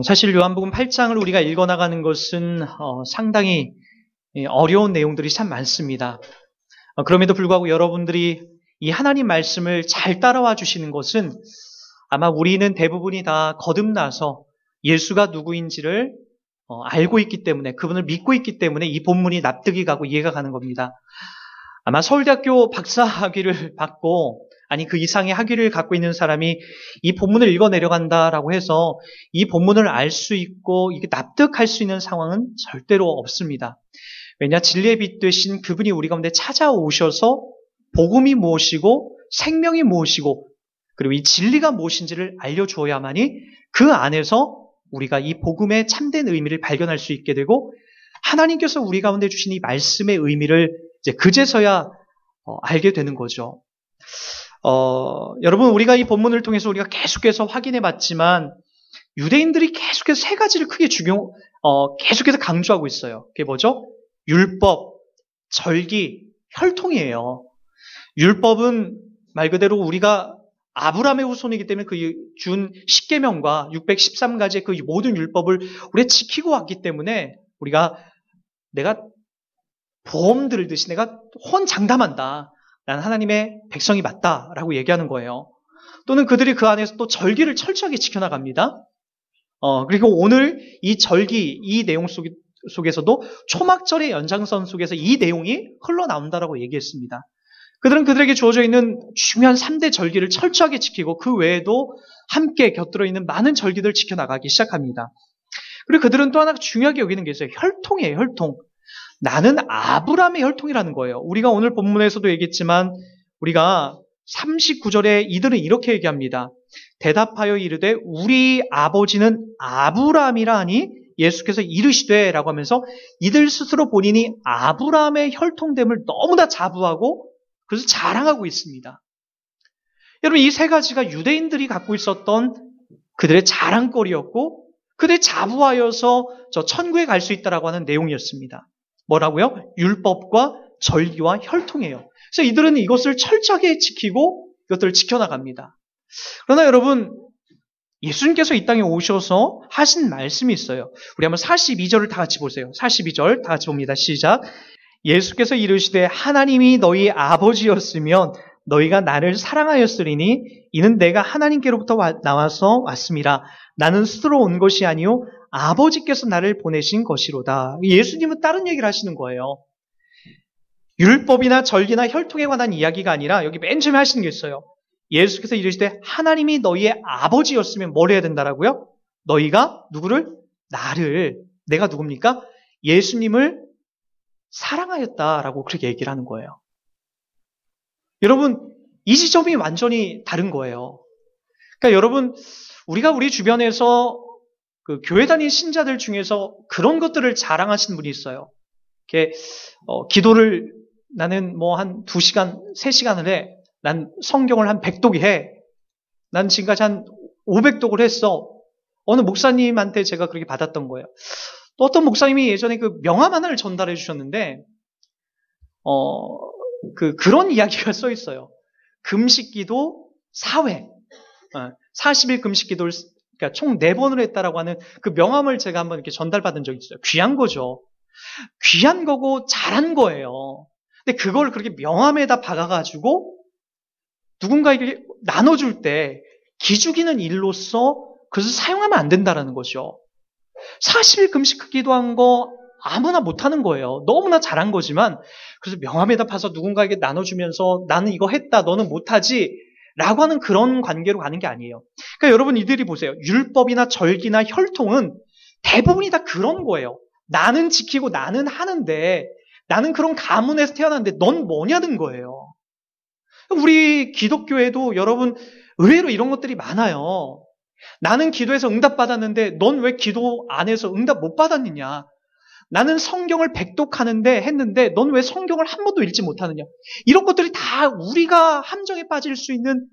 사실 요한복음 8장을 우리가 읽어나가는 것은 상당히 어려운 내용들이 참 많습니다. 그럼에도 불구하고 여러분들이 이 하나님 말씀을 잘 따라와 주시는 것은 아마 우리는 대부분이 다 거듭나서 예수가 누구인지를 알고 있기 때문에, 그분을 믿고 있기 때문에 이 본문이 납득이 가고 이해가 가는 겁니다. 아마 서울대학교 박사 학위를 받고 그 이상의 학위를 갖고 있는 사람이 이 본문을 읽어 내려간다라고 해서 이 본문을 알 수 있고 이게 납득할 수 있는 상황은 절대로 없습니다. 왜냐, 진리의 빛 되신 그분이 우리 가운데 찾아오셔서 복음이 무엇이고 생명이 무엇이고 그리고 이 진리가 무엇인지를 알려주어야만이 그 안에서 우리가 이 복음의 참된 의미를 발견할 수 있게 되고 하나님께서 우리 가운데 주신 이 말씀의 의미를 이제 그제서야 알게 되는 거죠. 여러분, 우리가 이 본문을 통해서 우리가 계속해서 확인해 봤지만 유대인들이 계속해서 세 가지를 크게 계속해서 강조하고 있어요. 그게 뭐죠? 율법, 절기, 혈통이에요. 율법은 말 그대로 우리가 아브라함의 후손이기 때문에 그 준 10계명과 613가지의 그 모든 율법을 우리가 지키고 왔기 때문에 내가 보험 들듯이 내가 혼장담한다. 난 하나님의 백성이 맞다라고 얘기하는 거예요. 또는 그들이 그 안에서 또 절기를 철저하게 지켜나갑니다. 그리고 오늘 이 절기, 이 내용 속에서도 초막절의 연장선 속에서 이 내용이 흘러나온다라고 얘기했습니다. 그들은 그들에게 주어져 있는 중요한 3대 절기를 철저하게 지키고 그 외에도 함께 곁들어 있는 많은 절기들을 지켜나가기 시작합니다. 그리고 그들은 또 하나 중요하게 여기는 게 있어요. 혈통이에요, 혈통. 나는 아브라함의 혈통이라는 거예요. 우리가 오늘 본문에서도 얘기했지만 우리가 39절에 이들은 이렇게 얘기합니다. 대답하여 이르되 우리 아버지는 아브라함이라 하니 예수께서 이르시되 라고 하면서 이들 스스로 본인이 아브라함의 혈통됨을 너무나 자부하고 그래서 자랑하고 있습니다. 여러분, 이 세 가지가 유대인들이 갖고 있었던 그들의 자랑거리였고 그들의 자부하여서 저 천국에 갈 수 있다라고 하는 내용이었습니다. 뭐라고요? 율법과 절기와 혈통이에요. 그래서 이들은 이것을 철저하게 지키고 이것들을 지켜나갑니다. 그러나 여러분, 예수님께서 이 땅에 오셔서 하신 말씀이 있어요. 우리 한번 42절을 다 같이 보세요. 42절 다 같이 봅니다. 시작. 예수께서 이르시되 하나님이 너희 아버지였으면 너희가 나를 사랑하였으리니 이는 내가 하나님께로부터 나와서 왔음이라. 나는 스스로 온 것이 아니요 아버지께서 나를 보내신 것이로다. 예수님은 다른 얘기를 하시는 거예요. 율법이나 절기나 혈통에 관한 이야기가 아니라 여기 맨 처음에 하시는 게 있어요. 예수께서 이르시되 하나님이 너희의 아버지였으면 뭘 해야 된다라고요? 너희가 누구를? 나를. 내가 누굽니까? 예수님을 사랑하였다라고 그렇게 얘기를 하는 거예요. 여러분, 이 지점이 완전히 다른 거예요. 그러니까 여러분, 우리가 우리 주변에서 그 교회 다닌 신자들 중에서 그런 것들을 자랑하시는 분이 있어요. 이렇게 기도를 나는 뭐 한 2시간, 3시간을 해. 난 성경을 한 100독이 해. 난 지금까지 한 500독을 했어. 어느 목사님한테 제가 그렇게 받았던 거예요. 또 어떤 목사님이 예전에 그 명함 하나를 전달해 주셨는데 그런 이야기가 써 있어요. 금식기도 4회, 40일 금식기도를 그러니까 총 4번을 했다라고 하는 그 명함을 제가 한번 이렇게 전달받은 적이 있어요. 귀한 거죠. 귀한 거고 잘한 거예요. 근데 그걸 그렇게 명함에다 박아가지고 누군가에게 나눠줄 때 기죽이는 일로서 그래서 사용하면 안 된다라는 거죠. 40일 금식 기도한 거 아무나 못하는 거예요. 너무나 잘한 거지만 그래서 명함에다 파서 누군가에게 나눠주면서 나는 이거 했다 너는 못하지 라고 하는 그런 관계로 가는 게 아니에요. 그러니까 여러분 이들이 보세요. 율법이나 절기나 혈통은 대부분이 다 그런 거예요. 나는 지키고 나는 하는데 나는 그런 가문에서 태어났는데 넌 뭐냐는 거예요. 우리 기독교에도 여러분 의외로 이런 것들이 많아요. 나는 기도해서 응답받았는데 넌 왜 기도 안 해서 응답 못 받았느냐. 나는 성경을 100독하는데 했는데 넌 왜 성경을 한 번도 읽지 못하느냐. 이런 것들이 다 우리가 함정에 빠질 수 있는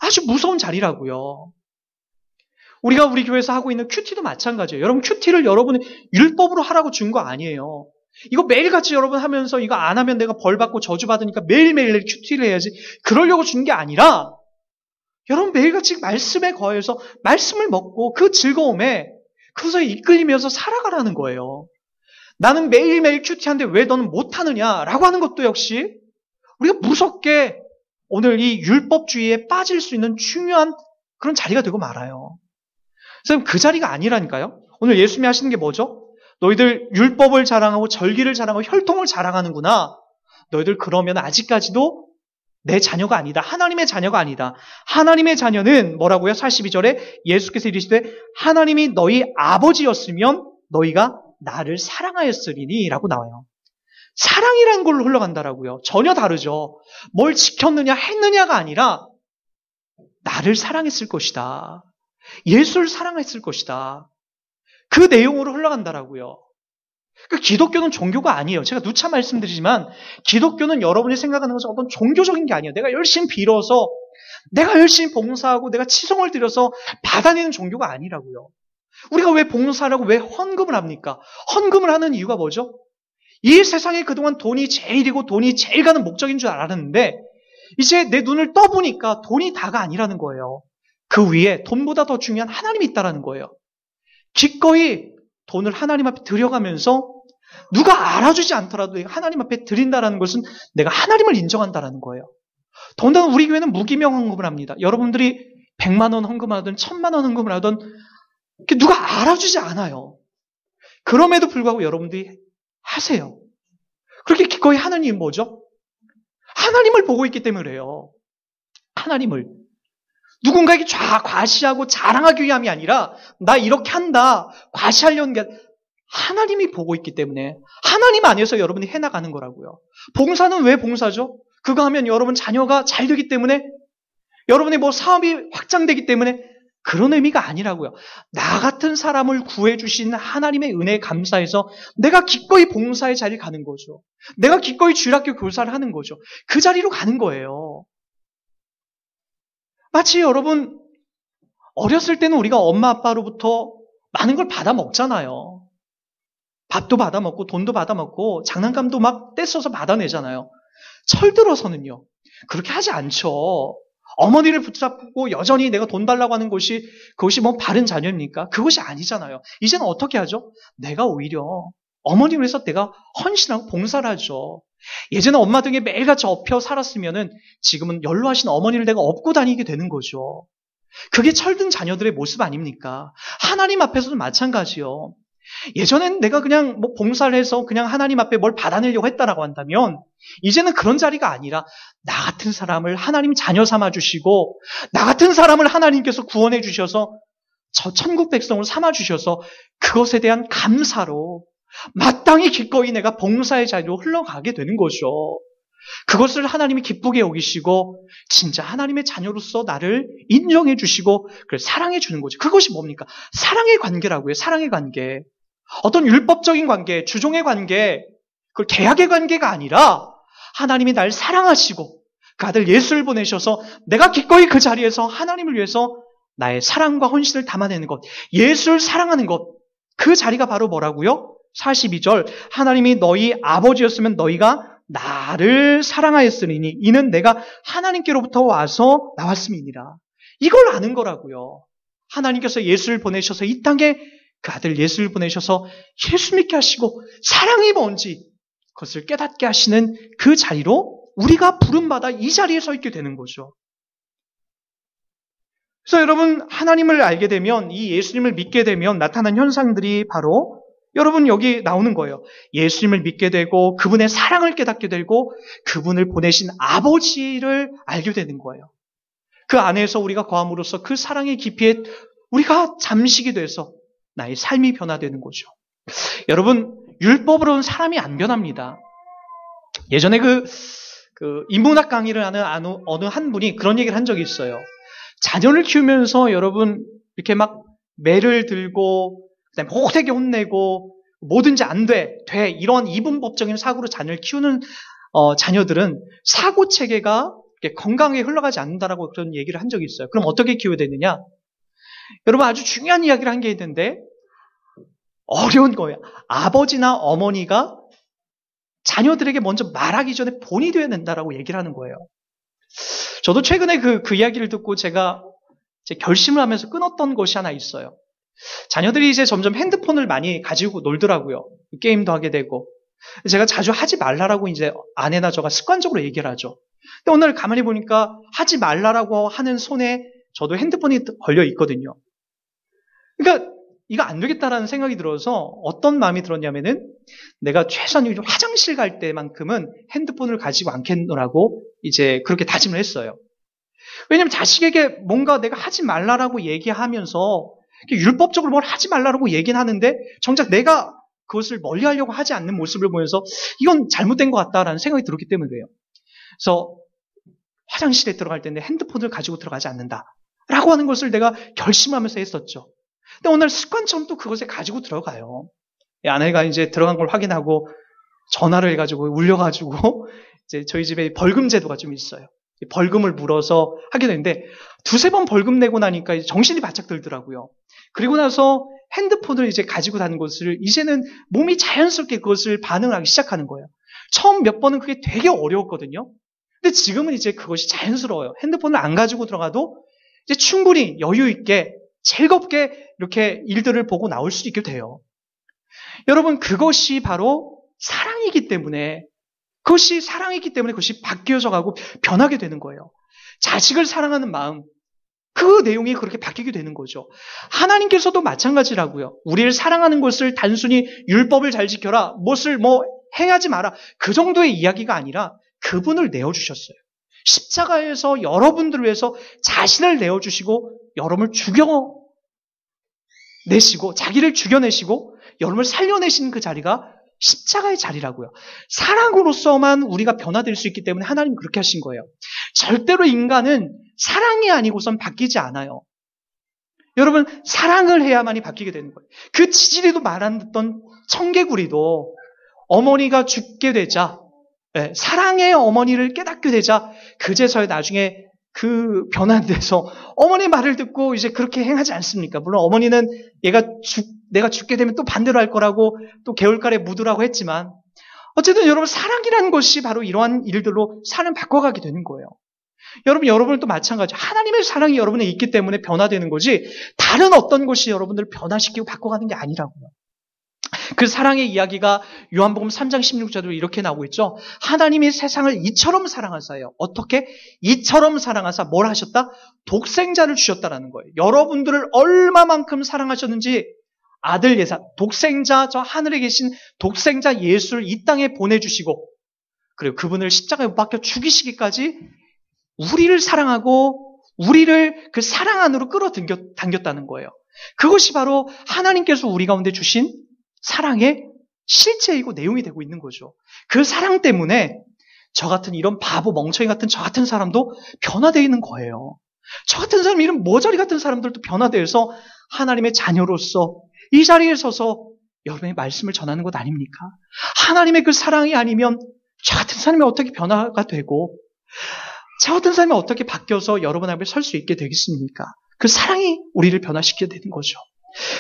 아주 무서운 자리라고요. 우리가 우리 교회에서 하고 있는 큐티도 마찬가지예요. 여러분 큐티를 여러분이 율법으로 하라고 준 거 아니에요. 이거 매일같이 여러분 하면서 이거 안 하면 내가 벌 받고 저주 받으니까 매일매일 큐티를 해야지. 그러려고 준 게 아니라 여러분 매일같이 말씀에 거해서 말씀을 먹고 그 즐거움에 그것에 이끌리면서 살아가라는 거예요. 나는 매일매일 큐티한데 왜 너는 못하느냐라고 하는 것도 역시 우리가 무섭게 오늘 이 율법주의에 빠질 수 있는 중요한 그런 자리가 되고 말아요. 선생님, 그 자리가 아니라니까요. 오늘 예수님이 하시는 게 뭐죠? 너희들 율법을 자랑하고 절기를 자랑하고 혈통을 자랑하는구나. 너희들 그러면 아직까지도 내 자녀가 아니다. 하나님의 자녀가 아니다. 하나님의 자녀는 뭐라고요? 42절에 예수께서 이르시되 하나님이 너희 아버지였으면 너희가 나를 사랑하였으리니 라고 나와요. 사랑이라는 걸로 흘러간다라고요. 전혀 다르죠. 뭘 지켰느냐 했느냐가 아니라 나를 사랑했을 것이다. 예수를 사랑했을 것이다. 그 내용으로 흘러간다라고요. 그러니까 기독교는 종교가 아니에요. 제가 누차 말씀드리지만 기독교는 여러분이 생각하는 것은 어떤 종교적인 게 아니에요. 내가 열심히 빌어서 내가 열심히 봉사하고 내가 치성을 들여서 받아내는 종교가 아니라고요. 우리가 왜 봉사라고 왜 헌금을 합니까? 헌금을 하는 이유가 뭐죠? 이 세상에 그동안 돈이 제일이고 돈이 제일 가는 목적인 줄 알았는데 이제 내 눈을 떠보니까 돈이 다가 아니라는 거예요. 그 위에 돈보다 더 중요한 하나님이 있다는 거예요. 기꺼이 돈을 하나님 앞에 들여가면서 누가 알아주지 않더라도 하나님 앞에 드린다는 것은 내가 하나님을 인정한다는 거예요. 더군다나 우리 교회는 무기명 헌금을 합니다. 여러분들이 100만 원 헌금을 하든 1000만 원 헌금을 하든 누가 알아주지 않아요. 그럼에도 불구하고 여러분들이 하세요. 그렇게 기꺼이 하는 이유는 뭐죠? 하나님을 보고 있기 때문에 그래요. 하나님을. 누군가에게 과시하고 자랑하기 위함이 아니라 나 이렇게 한다, 과시하려는 게 하나님이 보고 있기 때문에 하나님 안에서 여러분이 해나가는 거라고요. 봉사는 왜 봉사죠? 그거 하면 여러분 자녀가 잘 되기 때문에 여러분의 뭐 사업이 확장되기 때문에 그런 의미가 아니라고요. 나 같은 사람을 구해주신 하나님의 은혜에 감사해서 내가 기꺼이 봉사의 자리에 가는 거죠. 내가 기꺼이 주일학교 교사를 하는 거죠. 그 자리로 가는 거예요. 마치 여러분 어렸을 때는 우리가 엄마 아빠로부터 많은 걸 받아 먹잖아요. 밥도 받아 먹고 돈도 받아 먹고 장난감도 막 떼써서 받아내잖아요. 철들어서는요. 그렇게 하지 않죠. 어머니를 붙잡고 여전히 내가 돈 달라고 하는 것이 그것이 뭐 바른 자녀입니까? 그것이 아니잖아요. 이제는 어떻게 하죠? 내가 오히려 어머니를 위해서 내가 헌신하고 봉사를 하죠. 예전에 엄마 등에 매일같이 업혀 살았으면은 지금은 연로하신 어머니를 내가 업고 다니게 되는 거죠. 그게 철든 자녀들의 모습 아닙니까? 하나님 앞에서도 마찬가지요. 예전엔 내가 그냥 뭐 봉사를 해서 그냥 하나님 앞에 뭘 받아내려고 했다라고 한다면 이제는 그런 자리가 아니라 나 같은 사람을 하나님 자녀 삼아 주시고 나 같은 사람을 하나님께서 구원해 주셔서 저 천국 백성을 삼아 주셔서 그것에 대한 감사로 마땅히 기꺼이 내가 봉사의 자리로 흘러가게 되는 거죠. 그것을 하나님이 기쁘게 여기시고 진짜 하나님의 자녀로서 나를 인정해 주시고 그걸 사랑해 주는 거죠. 그것이 뭡니까? 사랑의 관계라고요. 사랑의 관계. 어떤 율법적인 관계, 주종의 관계, 그 계약의 관계가 아니라 하나님이 날 사랑하시고 그 아들 예수를 보내셔서 내가 기꺼이 그 자리에서 하나님을 위해서 나의 사랑과 헌신을 담아내는 것, 예수를 사랑하는 것, 그 자리가 바로 뭐라고요? 42절 하나님이 너희 아버지였으면 너희가 나를 사랑하였으니 이는 내가 하나님께로부터 와서 나왔음이니라. 이걸 아는 거라고요. 하나님께서 예수를 보내셔서 이 땅에 그 아들 예수를 보내셔서 예수 믿게 하시고 사랑이 뭔지 그것을 깨닫게 하시는 그 자리로 우리가 부름받아 이 자리에 서 있게 되는 거죠. 그래서 여러분 하나님을 알게 되면 이 예수님을 믿게 되면 나타난 현상들이 바로 여러분 여기 나오는 거예요. 예수님을 믿게 되고 그분의 사랑을 깨닫게 되고 그분을 보내신 아버지를 알게 되는 거예요. 그 안에서 우리가 거함으로써 그 사랑의 깊이에 우리가 잠식이 돼서 나의 삶이 변화되는 거죠. 여러분 율법으로는 사람이 안 변합니다. 예전에 그 인문학 강의를 하는 어느 한 분이 그런 얘기를 한 적이 있어요. 자녀를 키우면서 여러분 이렇게 막 매를 들고 그다음에 호되게 혼내고 뭐든지 안 돼 이런 이분법적인 사고로 자녀를 키우는 자녀들은 사고 체계가 건강하게 흘러가지 않는다라고 그런 얘기를 한 적이 있어요. 그럼 어떻게 키워야 되느냐? 여러분 아주 중요한 이야기를 한 게 있는데 어려운 거예요. 아버지나 어머니가 자녀들에게 먼저 말하기 전에 본이 되어야 된다라고 얘기를 하는 거예요. 저도 최근에 그 이야기를 듣고 제가 제 결심을 하면서 끊었던 것이 하나 있어요. 자녀들이 이제 점점 핸드폰을 많이 가지고 놀더라고요. 게임도 하게 되고. 제가 자주 하지 말라라고 이제 아내나 저가 습관적으로 얘기를 하죠. 근데 오늘 가만히 보니까 하지 말라라고 하는 손에 저도 핸드폰이 걸려 있거든요. 그러니까 이거 안 되겠다라는 생각이 들어서 어떤 마음이 들었냐면은 내가 최소한 화장실 갈 때만큼은 핸드폰을 가지고 않겠노라고 이제 그렇게 다짐을 했어요. 왜냐면 자식에게 뭔가 내가 하지 말라라고 얘기하면서 율법적으로 뭘 하지 말라라고 얘기는 하는데 정작 내가 그것을 멀리 하려고 하지 않는 모습을 보면서 이건 잘못된 것 같다라는 생각이 들었기 때문에 그래요. 그래서 화장실에 들어갈 때는 핸드폰을 가지고 들어가지 않는다라고 하는 것을 내가 결심하면서 했었죠. 근데 오늘 습관처럼 또 그것에 가지고 들어가요. 아내가 이제 들어간 걸 확인하고 전화를 해가지고 울려가지고 이제 저희 집에 벌금 제도가 좀 있어요. 벌금을 물어서 하게 되는데 두세 번 벌금 내고 나니까 이제 정신이 바짝 들더라고요. 그리고 나서 핸드폰을 이제 가지고 다니는 것을 이제는 몸이 자연스럽게 그것을 반응하기 시작하는 거예요. 처음 몇 번은 그게 되게 어려웠거든요. 근데 지금은 이제 그것이 자연스러워요. 핸드폰을 안 가지고 들어가도 이제 충분히 여유 있게 즐겁게 이렇게 일들을 보고 나올 수 있게 돼요. 여러분, 그것이 바로 사랑이기 때문에 그것이 바뀌어져 가고 변하게 되는 거예요. 자식을 사랑하는 마음, 그 내용이 그렇게 바뀌게 되는 거죠. 하나님께서도 마찬가지라고요. 우리를 사랑하는 것을 단순히 율법을 잘 지켜라, 무엇을 행하지 마라, 그 정도의 이야기가 아니라 그분을 내어주셨어요. 십자가에서 여러분들을 위해서 자신을 내어주시고 여러분을 죽여내시고 자기를 죽여내시고 여러분을 살려내신 그 자리가 십자가의 자리라고요. 사랑으로서만 우리가 변화될 수 있기 때문에 하나님은 그렇게 하신 거예요. 절대로 인간은 사랑이 아니고선 바뀌지 않아요. 여러분, 사랑을 해야만이 바뀌게 되는 거예요. 그 지지리도 말했던 청개구리도 어머니가 죽게 되자, 사랑의 어머니를 깨닫게 되자 그제서야 나중에 그 변환돼서 어머니 말을 듣고 이제 그렇게 행하지 않습니까? 물론 어머니는 내가 죽게 되면 또 반대로 할 거라고 또 개울가에 묻으라고 했지만 어쨌든 여러분, 사랑이라는 것이 바로 이러한 일들로 삶을 바꿔가게 되는 거예요. 여러분은 또 마찬가지. 하나님의 사랑이 여러분에 있기 때문에 변화되는 거지 다른 어떤 것이 여러분들을 변화시키고 바꿔가는 게 아니라고요. 그 사랑의 이야기가 요한복음 3장 16절로 이렇게 나오고 있죠. 하나님이 세상을 이처럼 사랑하사요. 어떻게? 이처럼 사랑하사 뭘 하셨다? 독생자를 주셨다라는 거예요. 여러분들을 얼마만큼 사랑하셨는지 아들 예사, 독생자, 저 하늘에 계신 독생자 예수를 이 땅에 보내주시고 그리고 그분을 십자가에 못 박혀 죽이시기까지 우리를 사랑하고 우리를 그 사랑 안으로 끌어당겼다는 거예요. 그것이 바로 하나님께서 우리 가운데 주신 사랑의 실체이고 내용이 되고 있는 거죠. 그 사랑 때문에 저 같은 이런 바보 멍청이 같은 저 같은 사람도 변화되어 있는 거예요. 저 같은 사람, 이런 모자리 같은 사람들도 변화되어서 하나님의 자녀로서 이 자리에 서서 여러분의 말씀을 전하는 것 아닙니까? 하나님의 그 사랑이 아니면 저 같은 사람이 어떻게 변화가 되고 저 같은 사람이 어떻게 바뀌어서 여러분 앞에 설 수 있게 되겠습니까? 그 사랑이 우리를 변화시키게 되는 거죠.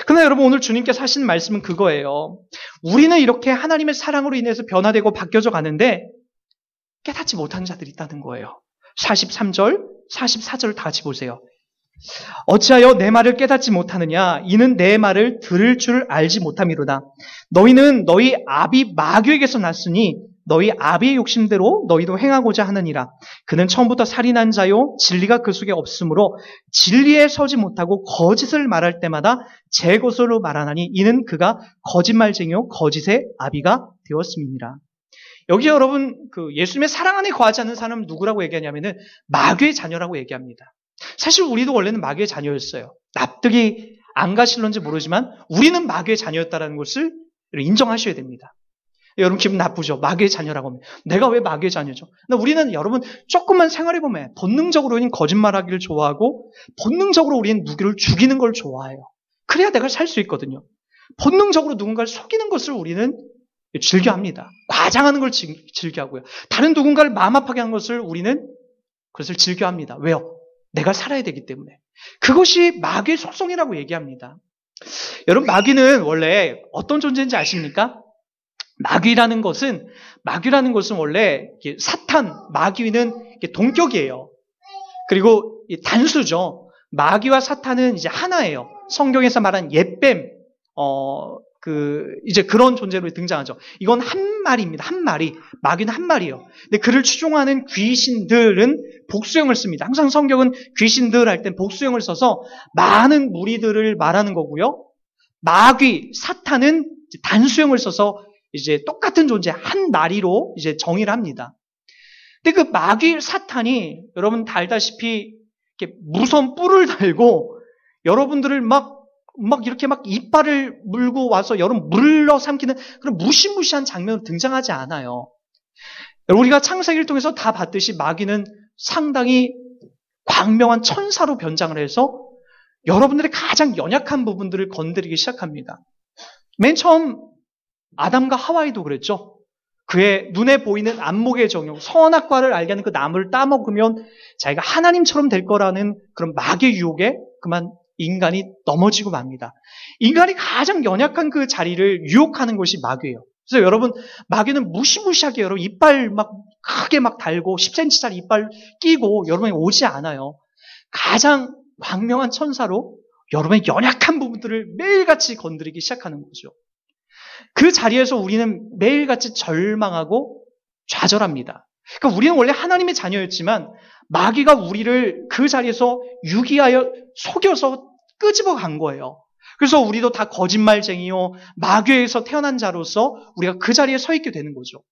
그러나 여러분, 오늘 주님께서 하시는 말씀은 그거예요. 우리는 이렇게 하나님의 사랑으로 인해서 변화되고 바뀌어져 가는데 깨닫지 못하는 자들이 있다는 거예요. 43절, 44절 다 같이 보세요. 어찌하여 내 말을 깨닫지 못하느냐? 이는 내 말을 들을 줄 알지 못함이로다. 너희는 너희 아비 마귀에게서 났으니 너희 아비의 욕심대로 너희도 행하고자 하느니라. 그는 처음부터 살인한 자요 진리가 그 속에 없으므로 진리에 서지 못하고 거짓을 말할 때마다 제 것으로 말하나니 이는 그가 거짓말쟁이요 거짓의 아비가 되었음이니라. 여기 여러분, 그 예수님의 사랑 안에 거하지 않는 사람은 누구라고 얘기하냐면은 마귀의 자녀라고 얘기합니다. 사실 우리도 원래는 마귀의 자녀였어요. 납득이 안 가실런지 모르지만 우리는 마귀의 자녀였다는 것을 인정하셔야 됩니다. 여러분 기분 나쁘죠? 마귀의 자녀라고 하면. 내가 왜 마귀의 자녀죠? 근데 우리는 여러분 조금만 생활해보면 본능적으로 우리는 거짓말하기를 좋아하고 본능적으로 우리는 누구를 죽이는 걸 좋아해요. 그래야 내가 살 수 있거든요. 본능적으로 누군가를 속이는 것을 우리는 즐겨합니다. 과장하는 걸 즐겨하고요. 다른 누군가를 마음 아프게 하는 것을 우리는 그것을 즐겨합니다. 왜요? 내가 살아야 되기 때문에. 그것이 마귀의 속성이라고 얘기합니다. 여러분, 마귀는 원래 어떤 존재인지 아십니까? 마귀라는 것은 원래 사탄, 마귀는 동격이에요. 그리고 단수죠. 마귀와 사탄은 이제 하나예요. 성경에서 말한 옛뱀, 이제 그런 존재로 등장하죠. 이건 한 마리입니다. 한 마리. 마귀는 한 마리예요. 근데 그를 추종하는 귀신들은 복수형을 씁니다. 항상 성경은 귀신들 할 땐 복수형을 써서 많은 무리들을 말하는 거고요. 마귀, 사탄은 단수형을 써서 이제 똑같은 존재, 한 마리로 이제 정의를 합니다. 근데 그 마귀, 사탄이 여러분 다 알다시피 이렇게 무서운 뿔을 달고 여러분들을 막 이렇게 막 이빨을 물고 와서 여러분 물러 삼키는 그런 무시무시한 장면으로 등장하지 않아요. 우리가 창세기를 통해서 다 봤듯이 마귀는 상당히 광명한 천사로 변장을 해서 여러분들의 가장 연약한 부분들을 건드리기 시작합니다. 맨 처음 아담과 하와이도 그랬죠. 그의 눈에 보이는 안목의 정욕, 선악과를 알게 하는 그 나무를 따먹으면 자기가 하나님처럼 될 거라는 그런 마귀의 유혹에 그만 인간이 넘어지고 맙니다. 인간이 가장 연약한 그 자리를 유혹하는 것이 마귀예요. 그래서 여러분, 마귀는 무시무시하게 여러분 이빨 막 크게 막 달고 10cm짜리 이빨 끼고 여러분이 오지 않아요. 가장 광명한 천사로 여러분의 연약한 부분들을 매일같이 건드리기 시작하는 거죠. 그 자리에서 우리는 매일같이 절망하고 좌절합니다. 그러니까 우리는 원래 하나님의 자녀였지만 마귀가 우리를 그 자리에서 유기하여 속여서 끄집어 간 거예요. 그래서 우리도 다 거짓말쟁이요, 마귀에서 태어난 자로서 우리가 그 자리에 서 있게 되는 거죠.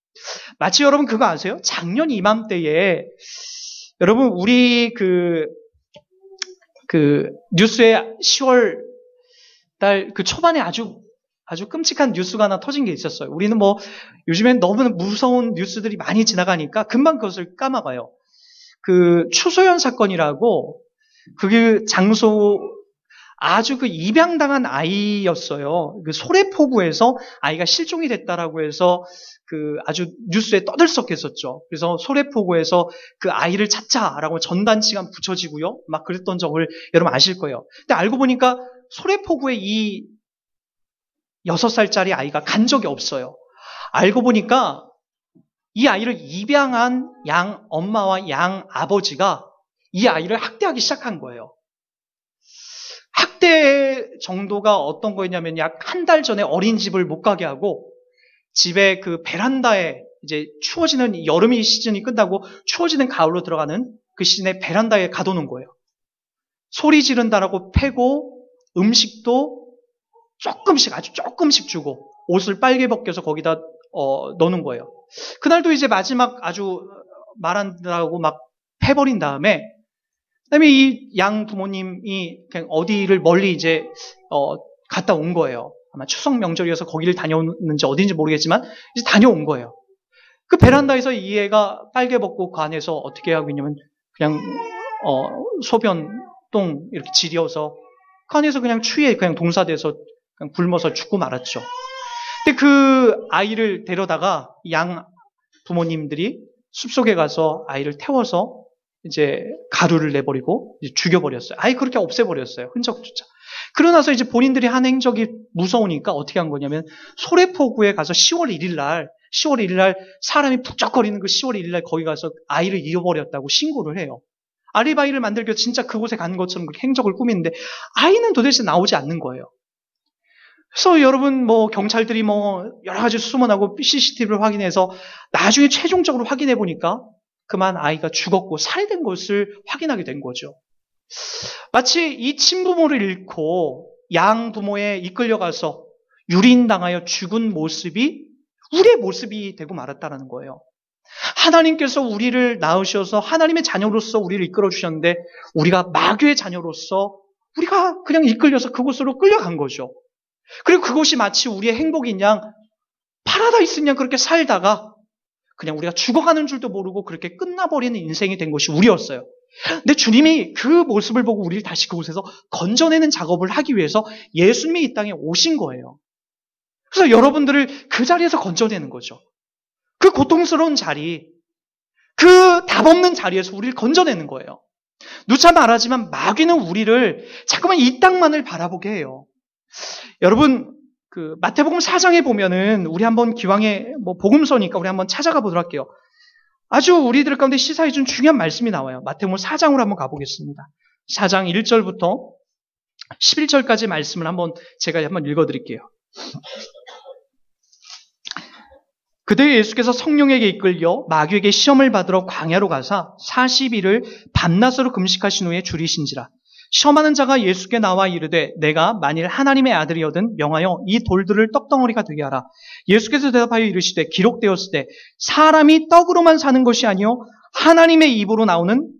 마치 여러분 그거 아세요? 작년 이맘때에 여러분 우리 그 뉴스에 10월 달 그 초반에 아주 끔찍한 뉴스가 하나 터진 게 있었어요. 우리는 뭐 요즘엔 너무 무서운 뉴스들이 많이 지나가니까 금방 그것을 까먹어요. 그 추소연 사건이라고 그 장소 아주 그 입양당한 아이였어요. 그 소래포구에서 아이가 실종이 됐다라고 해서 그 아주 뉴스에 떠들썩했었죠. 그래서 소래포구에서 그 아이를 찾자라고 전단지가 붙여지고요. 막 그랬던 적을 여러분 아실 거예요. 근데 알고 보니까 소래포구에 이 6살짜리 아이가 간 적이 없어요. 알고 보니까 이 아이를 입양한 양 엄마와 양 아버지가 이 아이를 학대하기 시작한 거예요. 학대 정도가 어떤 거였냐면 약 한 달 전에 어린이집을 못 가게 하고 집에 그 베란다에 이제 추워지는 여름이 시즌이 끝나고 추워지는 가을로 들어가는 그 시즌에 베란다에 가둬놓은 거예요. 소리 지른다라고 패고 음식도 조금씩 아주 조금씩 주고 옷을 빨개 벗겨서 거기다 넣는 거예요. 그날도 이제 마지막 아주 말 안 듣는다고 막 패버린 다음에 그다음에 이 양 부모님이 그냥 어디를 멀리 이제 갔다 온 거예요. 아마 추석 명절이어서 거기를 다녀오는지 어딘지 모르겠지만 이제 다녀온 거예요. 그 베란다에서 이 애가 빨개 벗고 그 안에서 어떻게 하고 있냐면 그냥 소변, 똥 이렇게 지려서 그 안에서 그냥 추위에 그냥 동사돼서 그냥 굶어서 죽고 말았죠. 근데 그 아이를 데려다가 양 부모님들이 숲속에 가서 아이를 태워서 이제 가루를 내버리고 이제 죽여버렸어요. 아예 그렇게 없애버렸어요. 흔적조차. 그러고 나서 이제 본인들이 한 행적이 무서우니까 어떻게 한 거냐면 소래포구에 가서 10월 1일 날 사람이 북적거리는 그 10월 1일 날 거기 가서 아이를 잃어버렸다고 신고를 해요. 아리바이를 만들기 위해서 진짜 그곳에 간 것처럼 그렇게 행적을 꾸미는데 아이는 도대체 나오지 않는 거예요. 그래서 여러분 뭐 경찰들이 뭐 여러 가지 수소문하고 CCTV를 확인해서 나중에 최종적으로 확인해 보니까 그만 아이가 죽었고 살해된 것을 확인하게 된 거죠. 마치 이 친부모를 잃고 양 부모에 이끌려가서 유린당하여 죽은 모습이 우리의 모습이 되고 말았다는 거예요. 하나님께서 우리를 낳으셔서 하나님의 자녀로서 우리를 이끌어 주셨는데 우리가 마귀의 자녀로서 우리가 그냥 이끌려서 그곳으로 끌려간 거죠. 그리고 그것이 마치 우리의 행복인 양 파라다이스인 양 그렇게 살다가 그냥 우리가 죽어가는 줄도 모르고 그렇게 끝나버리는 인생이 된 것이 우리였어요. 근데 주님이 그 모습을 보고 우리를 다시 그곳에서 건져내는 작업을 하기 위해서 예수님이 이 땅에 오신 거예요. 그래서 여러분들을 그 자리에서 건져내는 거죠. 그 고통스러운 자리, 그 답 없는 자리에서 우리를 건져내는 거예요. 누차 말하지만 마귀는 우리를 자꾸만 이 땅만을 바라보게 해요. 여러분, 그 마태복음 4장에 보면은 우리 한번 기왕에 뭐 복음서니까 우리 한번 찾아가 보도록 할게요. 아주 우리들 가운데 시사해 준 중요한 말씀이 나와요. 마태복음 4장으로 한번 가보겠습니다. 4장 1절부터 11절까지 말씀을 제가 한번 읽어드릴게요. 그때 예수께서 성령에게 이끌려 마귀에게 시험을 받으러 광야로 가사 40일을 밤낮으로 금식하신 후에 줄이신지라. 시험하는 자가 예수께 나와 이르되 내가 만일 하나님의 아들이거든 명하여 이 돌들을 떡덩어리가 되게 하라. 예수께서 대답하여 이르시되 기록되었을 때 사람이 떡으로만 사는 것이 아니요 하나님의 입으로 나오는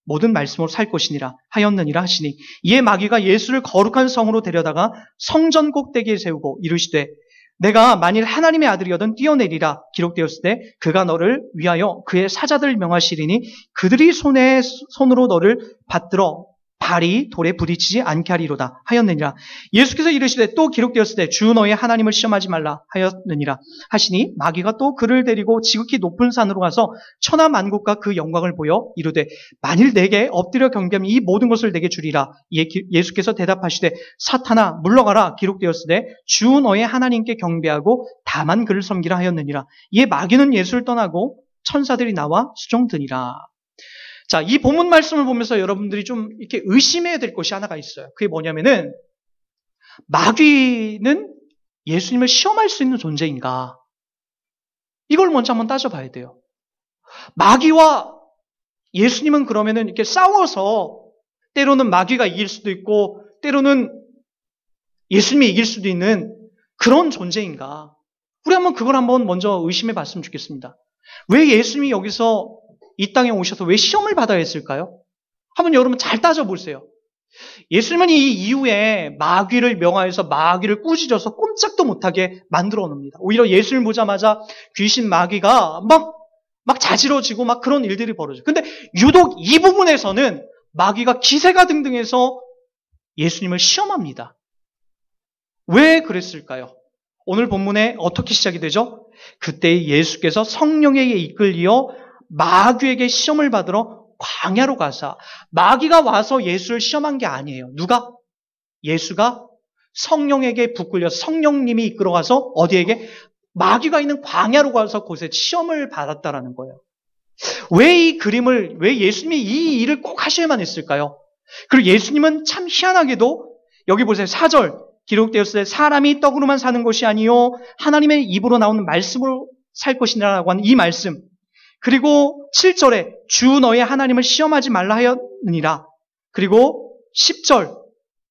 모든 말씀으로 살 것이니라 하였느니라 하시니, 이에 마귀가 예수를 거룩한 성으로 데려다가 성전 꼭대기에 세우고 이르시되 내가 만일 하나님의 아들이거든 뛰어내리라. 기록되었을 때 그가 너를 위하여 그의 사자들을 명하시리니 그들이 손으로 너를 받들어 발이 돌에 부딪히지 않게 하리로다 하였느니라. 예수께서 이르시되 또 기록되었을 때 주 너의 하나님을 시험하지 말라 하였느니라 하시니, 마귀가 또 그를 데리고 지극히 높은 산으로 가서 천하 만국과 그 영광을 보여 이르되 만일 내게 엎드려 경배하면 이 모든 것을 내게 주리라. 예수께서 대답하시되 사탄아 물러가라. 기록되었을 때 주 너의 하나님께 경배하고 다만 그를 섬기라 하였느니라. 이에 마귀는 예수를 떠나고 천사들이 나와 수종드니라. 자, 이 본문 말씀을 보면서 여러분들이 좀 이렇게 의심해야 될 것이 하나가 있어요. 그게 뭐냐면은, 마귀는 예수님을 시험할 수 있는 존재인가? 이걸 먼저 한번 따져봐야 돼요. 마귀와 예수님은 그러면은 이렇게 싸워서 때로는 마귀가 이길 수도 있고, 때로는 예수님이 이길 수도 있는 그런 존재인가? 우리 그걸 한번 먼저 의심해 봤으면 좋겠습니다. 왜 예수님이 여기서 이 땅에 오셔서 왜 시험을 받아야 했을까요? 한번 여러분 잘 따져보세요. 예수님은 이 이후에 마귀를 명하여서 마귀를 꾸짖어서 꼼짝도 못하게 만들어 놓습니다. 오히려 예수를 보자마자 귀신 마귀가 막 자지러지고 막 그런 일들이 벌어져요. 근데 유독 이 부분에서는 마귀가 기세가 등등해서 예수님을 시험합니다. 왜 그랬을까요? 오늘 본문에 어떻게 시작이 되죠? 그때 예수께서 성령에게 이끌려 마귀에게 시험을 받으러 광야로 가사, 마귀가 와서 예수를 시험한 게 아니에요. 누가? 예수가 성령에게 붙들려서 성령님이 이끌어가서 어디에게? 마귀가 있는 광야로 가서 곳에 시험을 받았다라는 거예요. 왜 예수님이 이 일을 꼭 하셔야만 했을까요? 그리고 예수님은 참 희한하게도 여기 보세요. 4절 기록되었을 때 사람이 떡으로만 사는 것이 아니요 하나님의 입으로 나오는 말씀으로 살 것이라고 하는 이 말씀, 그리고 7절에 주 너의 하나님을 시험하지 말라 하였느니라. 그리고 10절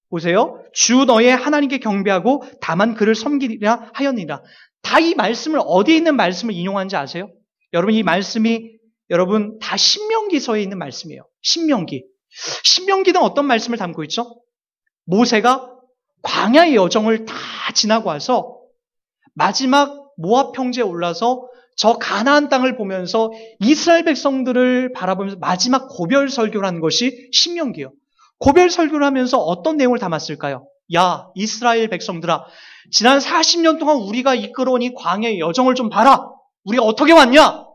보세요. 주 너의 하나님께 경배하고 다만 그를 섬기리라 하였느니라. 다 이 말씀을 어디에 있는 말씀을 인용하는지 아세요? 여러분 이 말씀이 다 신명기서에 있는 말씀이에요. 신명기는 어떤 말씀을 담고 있죠? 모세가 광야의 여정을 다 지나고 와서 마지막 모압 평지에 올라서 저 가나안 땅을 보면서 이스라엘 백성들을 바라보면서 마지막 고별 설교를 한 것이 신명기예요. 고별 설교를 하면서 어떤 내용을 담았을까요? 야, 이스라엘 백성들아, 지난 40년 동안 우리가 이끌어온 이 광야의 여정을 좀 봐라. 우리가 어떻게 왔냐?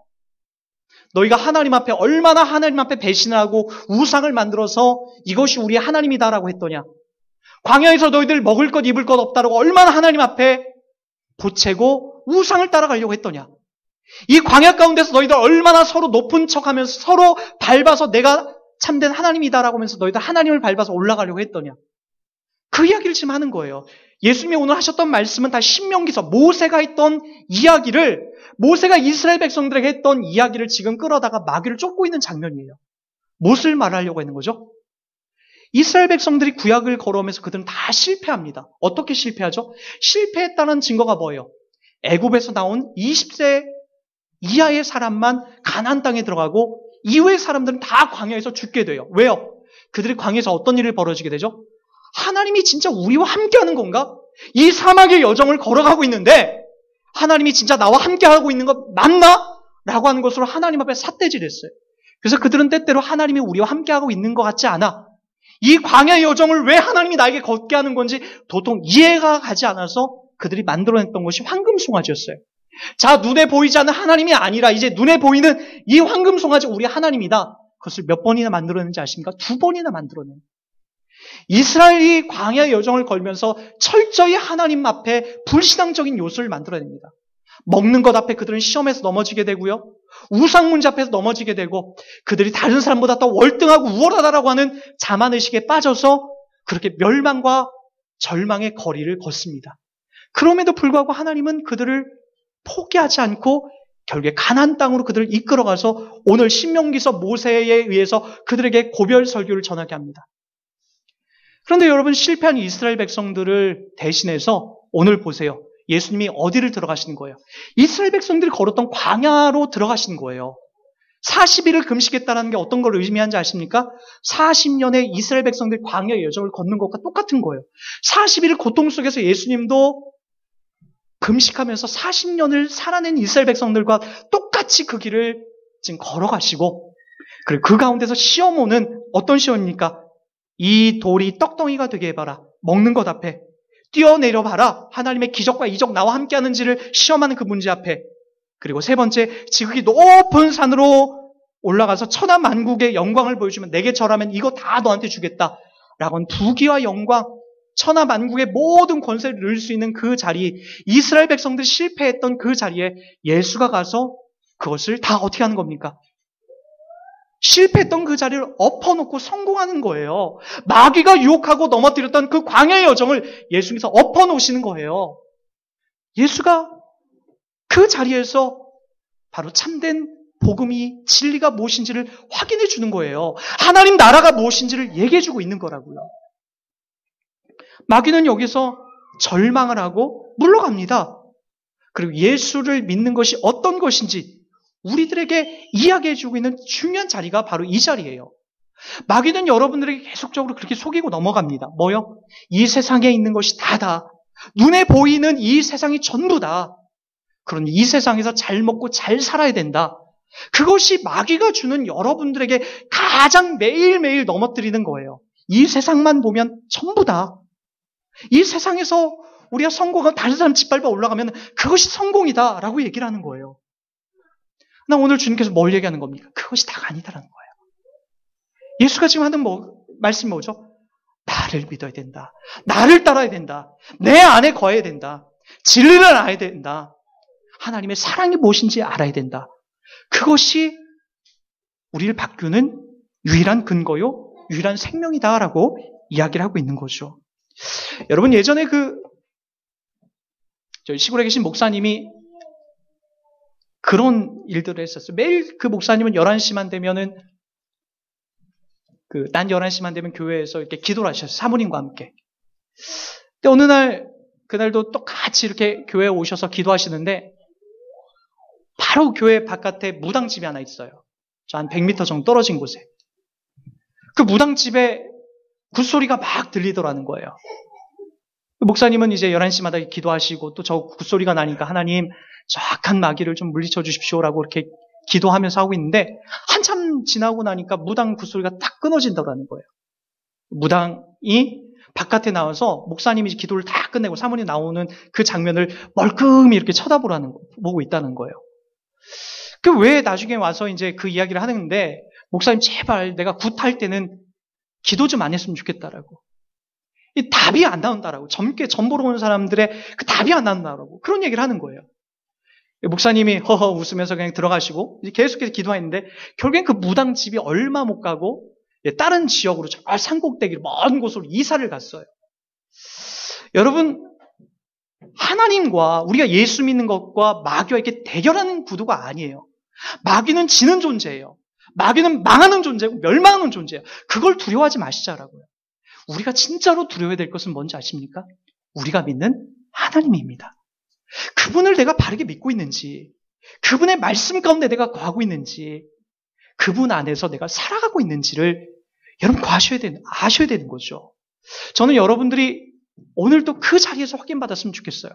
너희가 얼마나 하나님 앞에 배신을 하고 우상을 만들어서 이것이 우리 하나님이다라고 했더냐? 광야에서 너희들 먹을 것 입을 것 없다라고 얼마나 하나님 앞에 보채고 우상을 따라가려고 했더냐? 이 광야 가운데서 너희들 얼마나 서로 높은 척하면서 서로 밟아서 내가 참된 하나님이다라고 하면서 너희들 하나님을 밟아서 올라가려고 했더냐? 그 이야기를 지금 하는 거예요. 예수님이 오늘 하셨던 말씀은 다 신명기서 모세가 했던 이야기를, 모세가 이스라엘 백성들에게 했던 이야기를 지금 끌어다가 마귀를 쫓고 있는 장면이에요. 무엇을 말하려고 하는 거죠? 이스라엘 백성들이 구약을 걸어오면서 그들은 다 실패합니다. 어떻게 실패하죠? 실패했다는 증거가 뭐예요? 애굽에서 나온 20세 이하의 사람만 가나안 땅에 들어가고 이후의 사람들은 다 광야에서 죽게 돼요. 왜요? 그들이 광야에서 어떤 일이 벌어지게 되죠? 하나님이 진짜 우리와 함께하는 건가? 이 사막의 여정을 걸어가고 있는데 하나님이 진짜 나와 함께하고 있는 것 맞나? 라고 하는 것으로 하나님 앞에 삿대질했어요. 그래서 그들은 때때로 하나님이 우리와 함께하고 있는 것 같지 않아. 이 광야의 여정을 왜 하나님이 나에게 걷게 하는 건지 도통 이해가 가지 않아서 그들이 만들어냈던 것이 황금송아지였어요. 자, 눈에 보이지 않는 하나님이 아니라 이제 눈에 보이는 이 황금송아지 우리 하나님이다. 그것을 몇 번이나 만들어냈는지 아십니까? 2번이나 만들어낸. 이스라엘이 광야의 여정을 걸면서 철저히 하나님 앞에 불신앙적인 요소를 만들어냅니다. 먹는 것 앞에 그들은 시험에서 넘어지게 되고요. 우상 문제 앞에서 넘어지게 되고 그들이 다른 사람보다 더 월등하고 우월하다라고 하는 자만의식에 빠져서 그렇게 멸망과 절망의 거리를 걷습니다. 그럼에도 불구하고 하나님은 그들을 포기하지 않고 결국에 가나안 땅으로 그들을 이끌어가서 오늘 신명기서 모세에 의해서 그들에게 고별 설교를 전하게 합니다. 그런데 여러분, 실패한 이스라엘 백성들을 대신해서 오늘 보세요. 예수님이 어디를 들어가시는 거예요? 이스라엘 백성들이 걸었던 광야로 들어가시는 거예요. 40일을 금식했다는 게 어떤 걸 의미하는지 아십니까? 40년의 이스라엘 백성들이 광야의 여정을 걷는 것과 똑같은 거예요. 40일을 고통 속에서 예수님도 금식하면서 40년을 살아낸 이스라엘 백성들과 똑같이 그 길을 지금 걸어가시고, 그리고 그 가운데서 시험 오는 어떤 시험입니까? 이 돌이 떡덩이가 되게 해봐라. 먹는 것 앞에. 뛰어내려 봐라. 하나님의 기적과 이적 나와 함께하는지를 시험하는 그 문제 앞에. 그리고 세 번째, 지극히 높은 산으로 올라가서 천하만국의 영광을 보여주면 내게 절하면 이거 다 너한테 주겠다. 라고 하는 부귀와 영광, 천하만국의 모든 권세를 누릴 수 있는 그 자리, 이스라엘 백성들이 실패했던 그 자리에 예수가 가서 그것을 다 어떻게 하는 겁니까? 실패했던 그 자리를 엎어놓고 성공하는 거예요. 마귀가 유혹하고 넘어뜨렸던 그 광야의 여정을 예수님께서 엎어놓으시는 거예요. 예수가 그 자리에서 바로 참된 복음이 진리가 무엇인지를 확인해 주는 거예요. 하나님 나라가 무엇인지를 얘기해 주고 있는 거라고요. 마귀는 여기서 절망을 하고 물러갑니다. 그리고 예수를 믿는 것이 어떤 것인지 우리들에게 이야기해 주고 있는 중요한 자리가 바로 이 자리예요. 마귀는 여러분들에게 계속적으로 그렇게 속이고 넘어갑니다. 뭐요? 이 세상에 있는 것이 다다. 눈에 보이는 이 세상이 전부다. 그러니 이 세상에서 잘 먹고 잘 살아야 된다. 그것이 마귀가 주는 여러분들에게 가장 매일매일 넘어뜨리는 거예요. 이 세상만 보면 전부다. 이 세상에서 우리가 성공하고 다른 사람 짓밟아 올라가면 그것이 성공이다 라고 얘기를 하는 거예요. 나 오늘 주님께서 뭘 얘기하는 겁니까? 그것이 다가 아니다라는 거예요. 예수가 지금 하는 말씀이 뭐죠? 나를 믿어야 된다. 나를 따라야 된다. 내 안에 거해야 된다. 진리를 알아야 된다. 하나님의 사랑이 무엇인지 알아야 된다. 그것이 우리를 바꾸는 유일한 근거요, 유일한 생명이다라고 이야기를 하고 있는 거죠. 여러분, 예전에 저희 시골에 계신 목사님이 그런 일들을 했었어요. 매일 그 목사님은 11시만 되면은 낮 11시만 되면 교회에서 이렇게 기도를 하셨어요. 사모님과 함께. 근데 어느 날, 그날도 똑같이 이렇게 교회에 오셔서 기도하시는데 바로 교회 바깥에 무당집이 하나 있어요. 저 한 100m 정도 떨어진 곳에. 그 무당집에 굿소리가 막 들리더라는 거예요. 목사님은 이제 11시마다 기도하시고 또 저 굿소리가 나니까 하나님 저 악한 마귀를 좀 물리쳐 주십시오라고 이렇게 기도하면서 하고 있는데 한참 지나고 나니까 무당 굿소리가 딱 끊어진다는 거예요. 무당이 바깥에 나와서 목사님이 기도를 다 끝내고 사모님 나오는 그 장면을 멀끔히 이렇게 보고 있다는 거예요. 왜 나중에 와서 이제 그 이야기를 하는데 목사님 제발 내가 굿할 때는 기도 좀 안 했으면 좋겠다라고. 이 답이 안 나온다라고. 점 보러 오는 사람들의 그 답이 안 나온다라고. 그런 얘기를 하는 거예요. 목사님이 허허 웃으면서 그냥 들어가시고 계속해서 기도했는데 결국엔 그 무당집이 얼마 못 가고 다른 지역으로 저 산꼭대기로 먼 곳으로 이사를 갔어요. 여러분, 하나님과 우리가 예수 믿는 것과 마귀와 이렇게 대결하는 구도가 아니에요. 마귀는 지는 존재예요. 마귀는 망하는 존재고 멸망하는 존재예요. 그걸 두려워하지 마시자라고요. 우리가 진짜로 두려워야 될 것은 뭔지 아십니까? 우리가 믿는 하나님입니다. 그분을 내가 바르게 믿고 있는지, 그분의 말씀 가운데 내가 거하고 있는지, 그분 안에서 내가 살아가고 있는지를 여러분 아셔야 되는 거죠. 저는 여러분들이 오늘도 그 자리에서 확인받았으면 좋겠어요.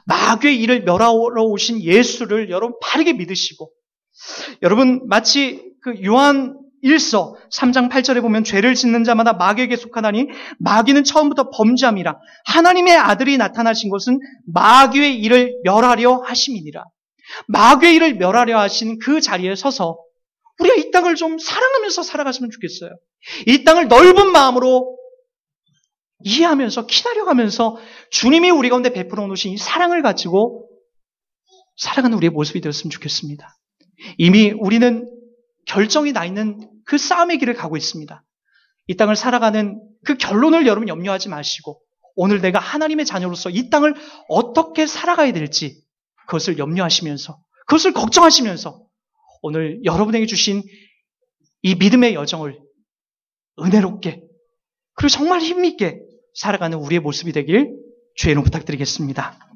마귀의 일을 멸하러 오신 예수를 여러분 바르게 믿으시고, 여러분 마치 요한 1서 3장 8절에 보면 죄를 짓는 자마다 마귀에게 속하나니 마귀는 처음부터 범죄함이라. 하나님의 아들이 나타나신 것은 마귀의 일을 멸하려 하심이니라. 마귀의 일을 멸하려 하신 그 자리에 서서 우리가 이 땅을 좀 사랑하면서 살아갔으면 좋겠어요. 이 땅을 넓은 마음으로 이해하면서 기다려가면서 주님이 우리 가운데 베풀어 놓으신 이 사랑을 가지고 살아가는 우리의 모습이 되었으면 좋겠습니다. 이미 우리는 결정이 나 있는 그 싸움의 길을 가고 있습니다. 이 땅을 살아가는 그 결론을 여러분 염려하지 마시고 오늘 내가 하나님의 자녀로서 이 땅을 어떻게 살아가야 될지 그것을 염려하시면서 그것을 걱정하시면서 오늘 여러분에게 주신 이 믿음의 여정을 은혜롭게 그리고 정말 힘있게 살아가는 우리의 모습이 되길 주의 이름으로 부탁드리겠습니다.